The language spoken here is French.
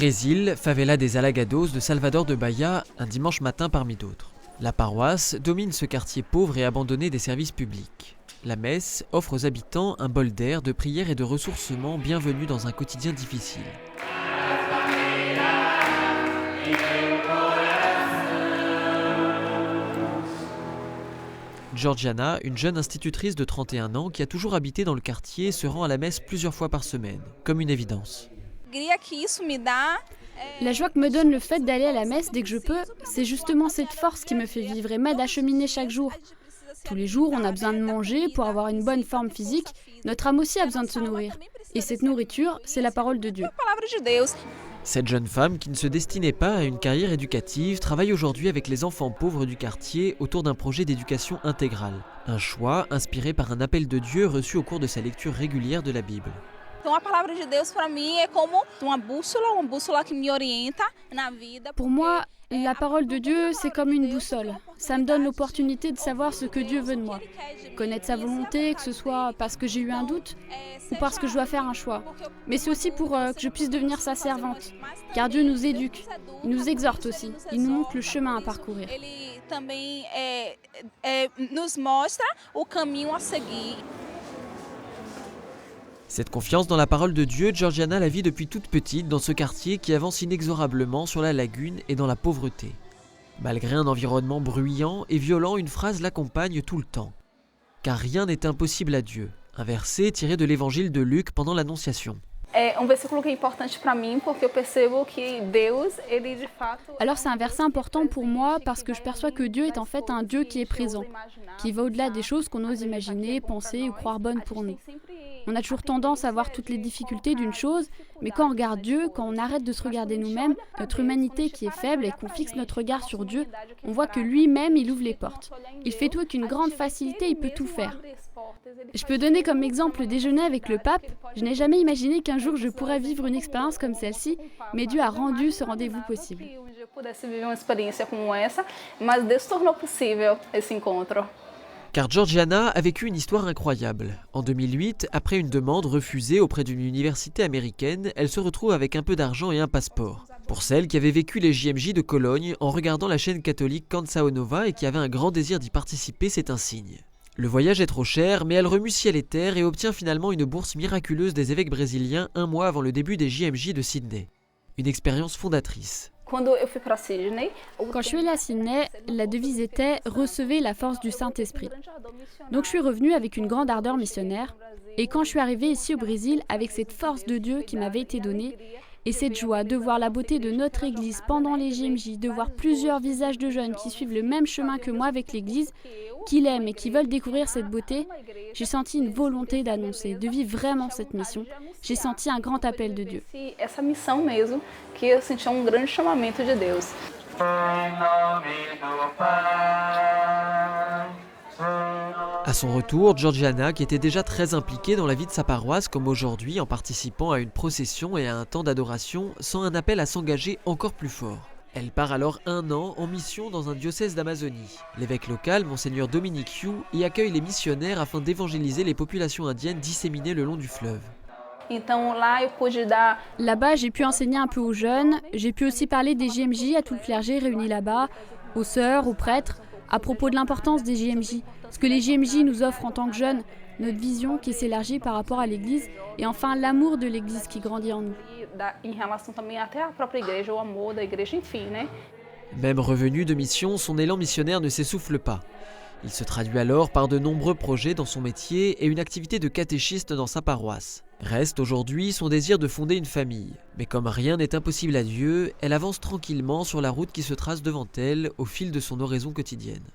Brésil, favela des Alagados de Salvador de Bahia, un dimanche matin parmi d'autres. La paroisse domine ce quartier pauvre et abandonné des services publics. La messe offre aux habitants un bol d'air, de prière et de ressourcement bienvenus dans un quotidien difficile. Georgiana, une jeune institutrice de 31 ans qui a toujours habité dans le quartier, se rend à la messe plusieurs fois par semaine, comme une évidence. La joie que me donne le fait d'aller à la messe dès que je peux, c'est justement cette force qui me fait vivre et m'aide à cheminer chaque jour. Tous les jours, on a besoin de manger pour avoir une bonne forme physique. Notre âme aussi a besoin de se nourrir. Et cette nourriture, c'est la parole de Dieu. Cette jeune femme, qui ne se destinait pas à une carrière éducative, travaille aujourd'hui avec les enfants pauvres du quartier autour d'un projet d'éducation intégrale. Un choix inspiré par un appel de Dieu reçu au cours de sa lecture régulière de la Bible. Pour moi, la parole de Dieu, c'est comme une boussole. Ça me donne l'opportunité de savoir ce que Dieu veut de moi. Connaître sa volonté, que ce soit parce que j'ai eu un doute ou parce que je dois faire un choix. Mais c'est aussi pour que je puisse devenir sa servante. Car Dieu nous éduque, il nous exhorte aussi, il nous montre le chemin à parcourir. Cette confiance dans la parole de Dieu, Georgiana la vit depuis toute petite dans ce quartier qui avance inexorablement sur la lagune et dans la pauvreté. Malgré un environnement bruyant et violent, une phrase l'accompagne tout le temps. Car rien n'est impossible à Dieu. Un verset tiré de l'évangile de Luc pendant l'Annonciation. Alors c'est un verset important pour moi parce que je perçois que Dieu est en fait un Dieu qui est présent, qui va au-delà des choses qu'on ose imaginer, penser ou croire bonnes pour nous. On a toujours tendance à voir toutes les difficultés d'une chose, mais quand on regarde Dieu, quand on arrête de se regarder nous-mêmes, notre humanité qui est faible et qu'on fixe notre regard sur Dieu, on voit que lui-même, il ouvre les portes. Il fait tout avec une grande facilité, il peut tout faire. Je peux donner comme exemple le déjeuner avec le pape. Je n'ai jamais imaginé qu'un jour je pourrais vivre une expérience comme celle-ci, mais Dieu a rendu ce rendez-vous possible. Car Georgiana a vécu une histoire incroyable. En 2008, après une demande refusée auprès d'une université américaine, elle se retrouve avec un peu d'argent et un passeport. Pour celle qui avait vécu les JMJ de Cologne en regardant la chaîne catholique Canção Nova et qui avait un grand désir d'y participer, c'est un signe. Le voyage est trop cher, mais elle remue ciel et terre et obtient finalement une bourse miraculeuse des évêques brésiliens un mois avant le début des JMJ de Sydney. Une expérience fondatrice. Quand je suis allée à Sydney, la devise était « Recevez la force du Saint-Esprit ». Donc je suis revenue avec une grande ardeur missionnaire. Et quand je suis arrivée ici au Brésil, avec cette force de Dieu qui m'avait été donnée, et cette joie de voir la beauté de notre Église pendant les JMJ, de voir plusieurs visages de jeunes qui suivent le même chemin que moi avec l'Église, qui l'aiment et qui veulent découvrir cette beauté, j'ai senti une volonté d'annoncer, de vivre vraiment cette mission. J'ai senti un grand appel de Dieu. À son retour, Georgiana, qui était déjà très impliquée dans la vie de sa paroisse comme aujourd'hui en participant à une procession et à un temps d'adoration, sent un appel à s'engager encore plus fort. Elle part alors 1 an en mission dans un diocèse d'Amazonie. L'évêque local, Monseigneur Dominique Yu, y accueille les missionnaires afin d'évangéliser les populations indiennes disséminées le long du fleuve. Là-bas, j'ai pu enseigner un peu aux jeunes, j'ai pu aussi parler des JMJ à tout le clergé réuni là-bas, aux sœurs, aux prêtres, à propos de l'importance des JMJ, ce que les JMJ nous offrent en tant que jeunes, notre vision qui s'élargit par rapport à l'Église, et enfin l'amour de l'Église qui grandit en nous. Même revenu de mission, son élan missionnaire ne s'essouffle pas. Il se traduit alors par de nombreux projets dans son métier et une activité de catéchiste dans sa paroisse. Reste aujourd'hui son désir de fonder une famille. Mais comme rien n'est impossible à Dieu, elle avance tranquillement sur la route qui se trace devant elle au fil de son oraison quotidienne.